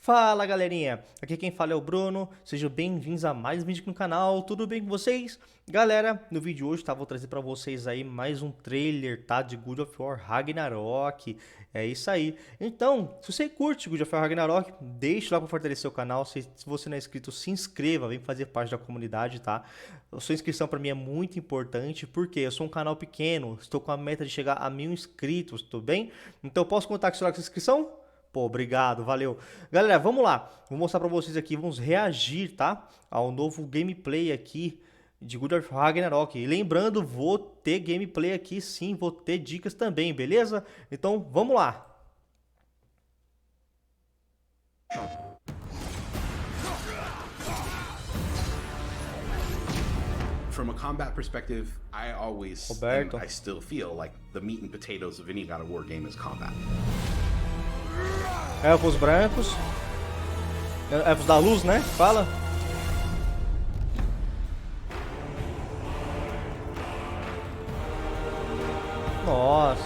Fala galerinha, aqui quem fala é o Bruno, sejam bem-vindos a mais um vídeo aqui no canal, tudo bem com vocês? Galera, no vídeo de hoje vou trazer pra vocês aí mais um trailer, tá, de God of War Ragnarok, é isso aí. Então, se você curte God of War Ragnarok, deixa lá pra fortalecer o canal, se você não é inscrito, se inscreva, vem fazer parte da comunidade, tá? A sua inscrição pra mim é muito importante, porque eu sou um canal pequeno, estou com a meta de chegar a 1000 inscritos, tudo bem? Então eu posso contar com a sua inscrição? Pô, obrigado, valeu. Galera, vamos lá. Vou mostrar pra vocês aqui, vamos reagir, tá? Ao novo gameplay aqui de God of War Ragnarok. E lembrando, vou ter gameplay aqui sim, vou ter dicas também, beleza? Então, vamos lá. From a combat perspective, I always Roberto. and I still feel like the meat and potatoes of any God of War game is combat. Elfos brancos. Elfos da luz, né? Fala. Nossa.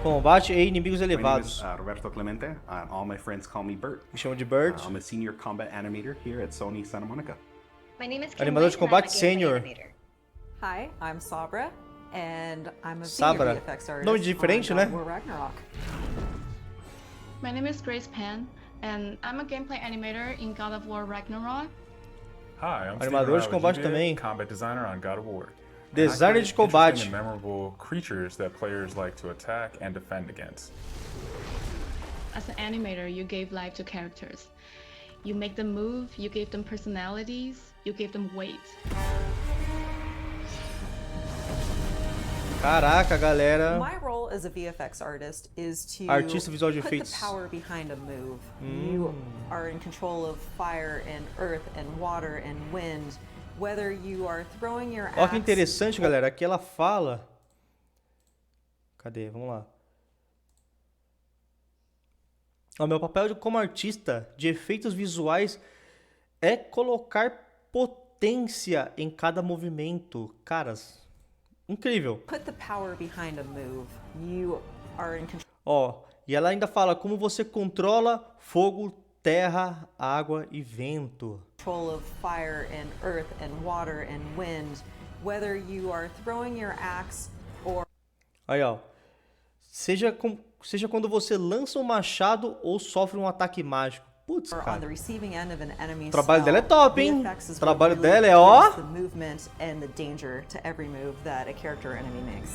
Combate e inimigos elevados. My name is Roberto Clemente. All my friends call me Bert. Me chamam de Bert. I'm a senior combat animator here at Sony Santa Monica. My name is Animador de combate sênior. Hi, I'm Sabra, and I'm a Sabra. senior VFX artist Nome diferente, on né? God of War Ragnarok. My name is Grace Pan, and I'm a gameplay animator in God of War Ragnarok. Hi, I'm Animador de combate AJUDE, também. combat designer on God of War. Designer de combate. And memorable creatures that players like to attack and defend against. As an animator, you gave life to characters. You make them move, you gave them personalities, you gave them weight. Caraca, galera. My role as a VFX artist is to Artista visual de put the efeitos. power behind a move. You are in control of fire and earth and water and wind. Whether you are throwing your Olha que axe interessante, galera. Aqui ela fala. Cadê? Vamos lá. O meu papel como artista de efeitos visuais é colocar potência em cada movimento. Caras, incrível. put the power behind a move. You are in control Ó, e ela ainda fala como você controla fogo, terra, água e vento. of fire and earth and water and wind. Whether you are throwing your axe or Aí, ó. Seja quando você lança um machado ou sofre um ataque mágico. Putz, on the cara. receiving end of an enemy O trabalho spell, dela é top, hein? VFX is O trabalho what really dela é, ó. gives the movement and the danger to every move that a character or enemy makes.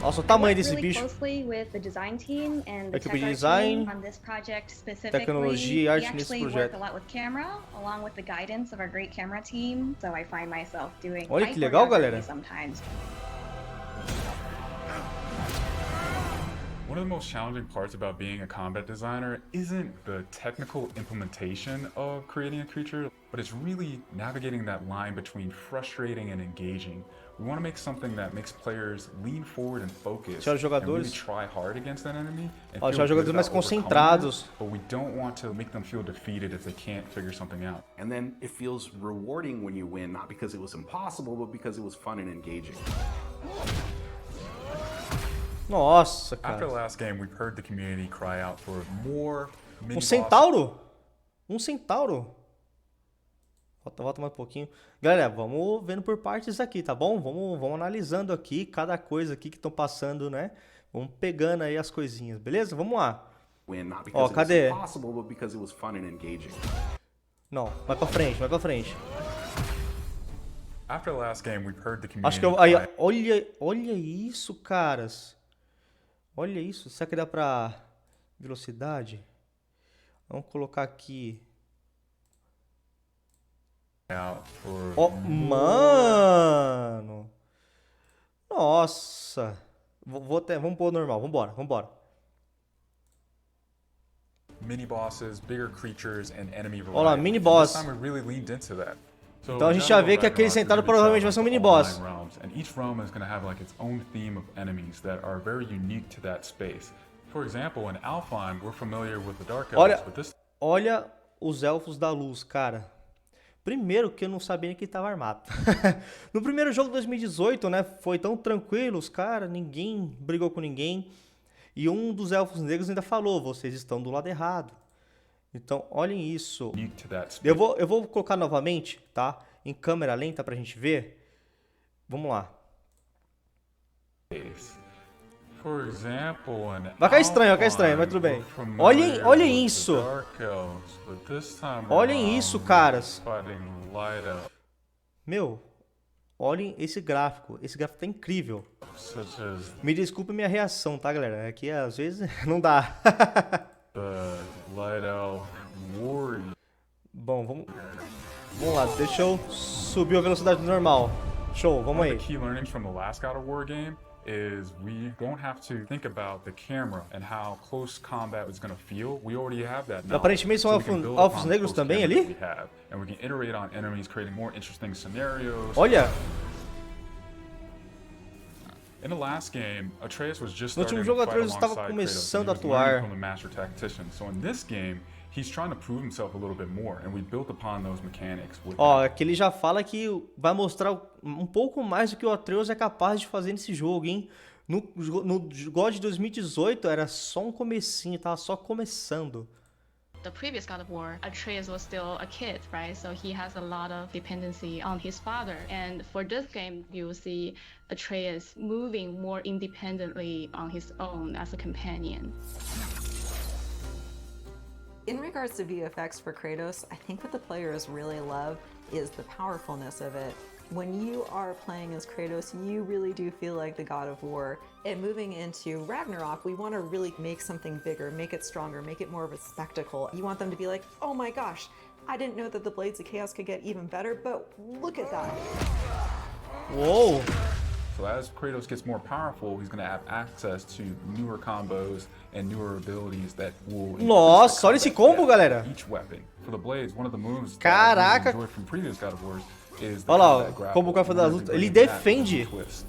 Nossa, o tamanho desse really bicho. closely with the design team and the Equipe tech de art design, team on this project specifically. tecnologia e We arte nesse actually work projeto. a lot with camera, along with the guidance of our great camera team. So I find myself doing Olha que hyper legal, choreography galera. sometimes. One of the most challenging parts about being a combat designer isn't the technical implementation of creating a creature, but it's really navigating that line between frustrating and engaging. We want to make something that makes players lean forward and focus Deixar os and really jogadores- try hard against that enemy and Ó, feel deixar os good jogadores mais about overcoming concentrados. them, but we don't want to make them feel defeated if they can't figure something out. And then it feels rewarding when you win, not because it was impossible, but because it was fun and engaging. Nossa, After the cara. last game, we've heard the community cry out for more mini Um centauro? Um centauro? Volta mais um pouquinho. Galera, vamos vendo por partes aqui, tá bom? Vamos analisando aqui cada coisa aqui que estão passando, né? Vamos pegando aí as coisinhas, beleza? Vamos lá. Win, not Ó, because it was cadê? impossible, but because it was fun and engaging. Não, vai pra frente, vai pra frente. After the last game, we've heard the community Acho que eu... Aí, cry olha isso, caras. Olha isso. Será que dá pra velocidade? Vamos colocar aqui. out for Ó, mano. Nossa. Vamos pôr normal. Vambora. mini bosses, bigger creatures, and enemy variety. Olha lá, mini And boss. This time we really leaned into that. So Então a gente God já of vê War que aquele Ragnarok sentado is gonna be provavelmente vai ser um traveling mini to all boss. 9 realms, and each realm is going to have like its own theme of enemies that are very unique to that space. For example, in Alfheim, we're familiar with the Dark Elves, but this Olha os elfos da luz, cara. Primeiro que eu não sabia nem que ele tava armado. No primeiro jogo de 2018, né, foi tão tranquilo, os caras, ninguém brigou com ninguém. E um dos elfos negros ainda falou, vocês estão do lado errado. Então, olhem isso. Unique to that space. Eu vou colocar novamente, tá? Em câmera lenta pra gente ver. Vamos lá. For example, Vai ficar estranho, mas tudo bem. Olhem isso. Olhem isso, caras. Meu, olhem esse gráfico. Esse gráfico tá incrível. Me desculpe minha reação, tá, galera? É que às vezes não dá. Bom, vamos lá. Deixa eu subir a velocidade normal. Show, vamos aí. The key learnings from the last God of War game is we don't have to think about the camera and how close combat is going to feel. We already have that now. Aparentemente são elfos negros também ali? And we can iterate on enemies, creating more interesting scenarios. Olha! In the last game, Atreus was just No último starting jogo, to fight Atreus estava alongside começando a Kratos, and he was learning atuar. from the master tactician. So in this game, he's trying to prove himself a little bit more, and we built upon those mechanics with Ó, him. aqui ele já fala que vai mostrar um pouco mais do que o Atreus é capaz de fazer nesse jogo, hein? No God de 2018 era só um comecinho, tava só começando. The previous God of War, Atreus was still a kid, right? So he has a lot of dependency on his father. And for this game, you will see Atreus moving more independently on his own as a companion. In regards to VFX for Kratos, I think what the players really love is the powerfulness of it. When you are playing as Kratos, you really do feel like the God of War. And moving into Ragnarok, we want to really make something bigger, make it stronger, make it more of a spectacle. You want them to be like, oh my gosh, I didn't know that the Blades of Chaos could get even better, but look at that. Uou! So as Kratos gets more powerful, he's going to have access to newer combos and newer abilities that will increase Nossa, the olha esse combat combo, depth galera. of each weapon. For the blades, one of the moves Caraca. that I really enjoyed from previous God of Wars is the Olha lá, combat ó, grapple. como o cara da luta, ele Bringing that defende. twist.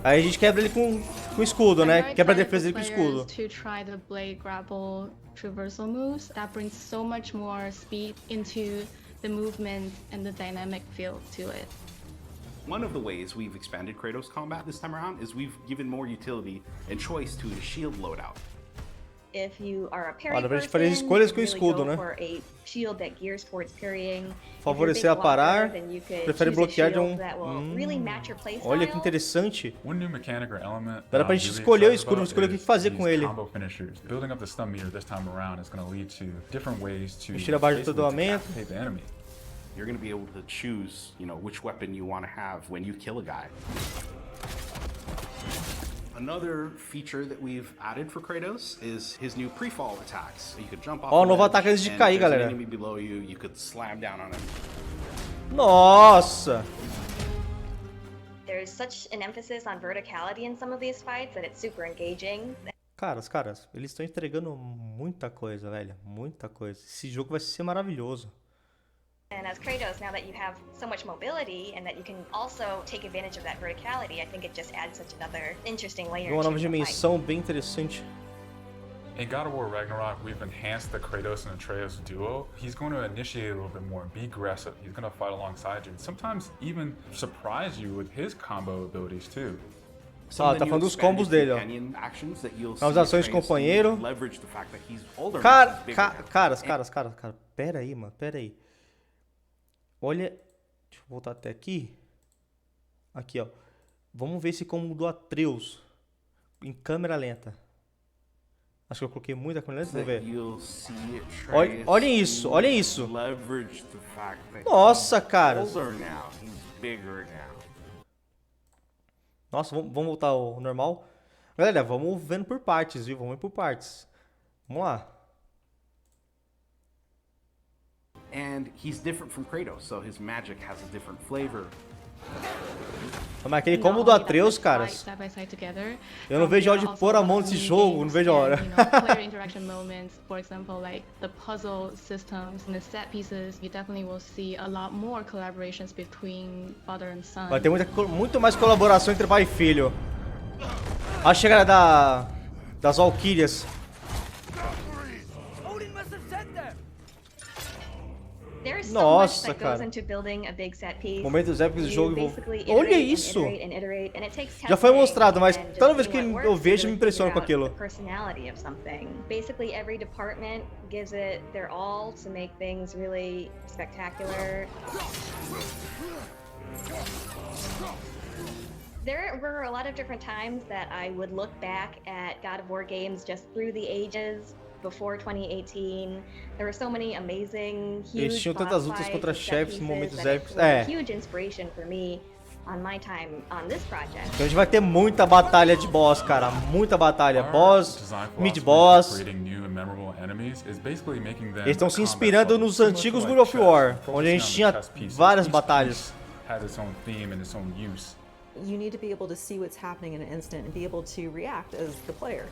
Aí a gente quebra ele com escudo, né? I'm Quebra a very defesa excited dele com for escudo. players to try the blade grapple traversal moves. That brings so much more speed into the movement and the dynamic feel to it. One of the ways we've expanded Kratos combat this time around is we've given more utility and choice to his shield loadout. If you are a parry Olha, pra gente person, fazer escolhas you com really escudo, go né? for a shield that gears towards parrying. If you're a Favorecer big a parar, blocker, then you could prefere choose a bloquear de shield that will really match your playstyle. Olha que interessante. One new mechanic or element Dá that pra I'm gente really escolher o excited escudo, about escolher o que is fazer com these ele. combo finishers. Building up the stun meter this time around is going to lead to different ways to Tira a barra de basically atordoamento. decapitate the enemy. You're going to be able to choose, which weapon you want to have when you kill a guy. Another feature that we've added for Kratos is his new pre-fall attacks. You could jump off Ó, the novo ledge, ataque antes de and cair, if there's an galera. enemy below you, you could slam down on him. Nossa! There's such an emphasis on verticality in some of these fights that it's super engaging. Caras, eles estão entregando muita coisa, velho. Muita coisa. Esse jogo vai ser maravilhoso. And as Kratos, now that you have so much mobility and that you can also take advantage of that verticality, I think it just adds such another interesting layer Uma to nova the fight. dimensão bem interessante. In God of War Ragnarok, we've enhanced the Kratos and Atreus duo. He's going to initiate a little bit more, be aggressive. He's going to fight alongside you, and sometimes even surprise you with his combo abilities too. Some of the tá new falando dos expanded combos dele, ó. companion actions that you'll As see ações de Atreus do companheiro. leverage the fact that he's older, Cara, he's bigger now. caras. Pera aí, mano, pera aí. Olha, deixa eu voltar até aqui. Aqui, ó. Vamos ver esse combo do Atreus em câmera lenta. Acho que eu coloquei muita câmera lenta, vamos ver. You'll see Atreus Olhem isso, olhem isso. leverage the fact that Nossa, he's caras. older now, he's bigger now. Nossa, vamos voltar ao normal. Galera, vamos vendo por partes, viu? Vamos ir por partes. Vamos lá. And he's different from Kratos, so his magic has a different flavor. Mas aquele Not combo do only that, Atreus, we caras. fight side by side together, Eu não vejo a hora there de are pôr a also mão a lot nesse of jogo, não vejo a hora. and, player interaction moments, for example, like the puzzle systems and the set pieces, you definitely will see a lot more collaborations between father and son. Vai ter muito mais colaboração entre pai e filho. A chegada das Valkyrias. There's so much Nossa, that goes cara. into building a big set piece. Momentos épicos do You jogo. basically Olha iterate and isso! iterate and iterate, and it takes Já foi testing mostrado, mas and just toda vez seeing que what eu works to vejo me really impressiono com figure out aquilo. the personality of something. Basically, every department gives it their all to make things really spectacular. There were a lot of different times that I would look back at God of War games just through the ages before 2018. There were so many amazing, Eles huge tinham boss tantas lutas fights contra and set chefes, pieces momentos that it épicos. was a É, huge inspiration for me on my time on this project. então a gente vai ter muita batalha de boss, cara. Muita batalha. Our Boss, design philosophy mid-boss. for creating new and memorable enemies is basically making them Eles estão a se combat inspirando puzzle, nos similar to antigos like God of chess, War, focusing onde a gente on the tinha chess pieces. várias Each batalhas. piece has its own theme and its own use. You need to be able to see what's happening in an instant and be able to react as the player.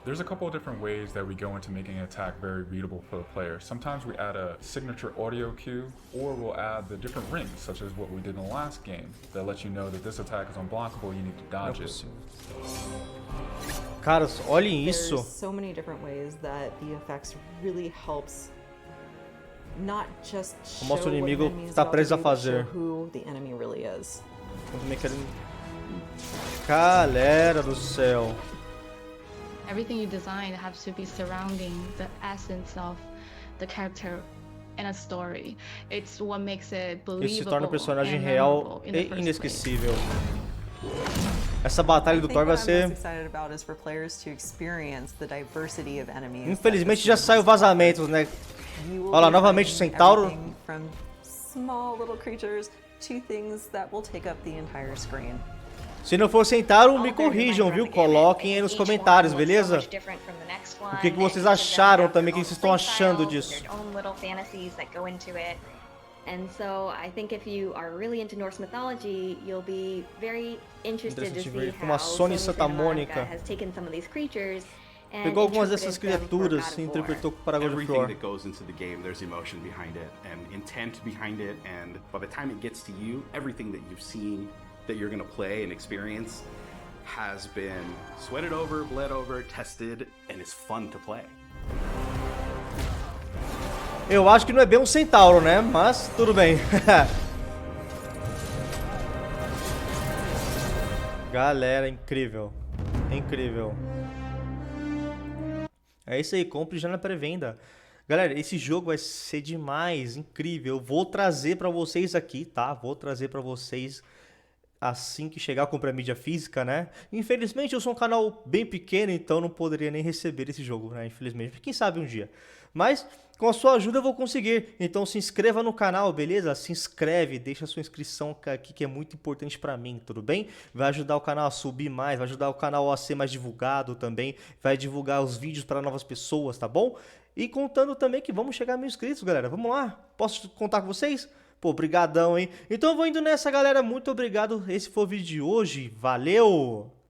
There's a couple of different ways that we go into making an attack very readable for the player. Sometimes we add a signature audio cue, or we'll add the different rings, such as what we did in the last game, that lets you know that this attack is unblockable, you need to dodge it. Caras, olhem isso. There's so many different ways that VFX really helps not just show Mostra o what an inimigo enemy is está about to preso a do, but fazer. show who the enemy really is. Galera do céu. Everything you design has to be surrounding the essence of the character and a story. It's what makes it Ele believable se torna um personagem and real memorable in the e first place. inesquecível. Essa batalha I do think Thor vai what I'm most ser... excited about is for players to experience the diversity of enemies. that Infelizmente this já game saiu has vazamentos, né? You will Olha lá, be novamente o finding centauro. everything from small little creatures to things that will take up the entire screen. Se não for Centauro, me All of their corrijam, designs viu? run the gamut, Coloquem aí and nos each one comentários, looks so beleza? much different from the next one, O que and vocês each of them acharam have também, o their que own vocês estão achando playstyles, disso? their own little fantasies that go into it. And so I think if you are really into Norse mythology, you'll be very interested to Interessante see ver como a how Sony Sony Santa Santa Mônica Mônica has taken some of these creatures and pegou algumas dessas interpreted them for criaturas God e of War. interpretou para God of Everything War. that goes into the game, there's emotion behind it and intent behind it, and by the time it gets to you, everything that you've seen that you're going to play and experience has been sweated over, bled over, tested, and is fun to play. Eu acho que não é bem um centauro, né? Mas tudo bem. Galera, incrível. Incrível. É isso aí, compre já na pré-venda. Galera, esse jogo vai ser demais, incrível. Eu vou trazer pra vocês aqui, tá? Vou trazer pra vocês assim que chegar a comprar mídia física, né? Infelizmente eu sou um canal bem pequeno, então não poderia nem receber esse jogo, né? Infelizmente, quem sabe um dia. Mas com a sua ajuda eu vou conseguir. Então se inscreva no canal, beleza? Se inscreve, deixa a sua inscrição aqui que é muito importante pra mim, tudo bem? Vai ajudar o canal a subir mais, vai ajudar o canal a ser mais divulgado também, vai divulgar os vídeos para novas pessoas, tá bom? E contando também que vamos chegar a 1000 inscritos, galera. Vamos lá? Posso contar com vocês? Pô, brigadão, hein? Então eu vou indo nessa, galera. Muito obrigado. Esse foi o vídeo de hoje. Valeu!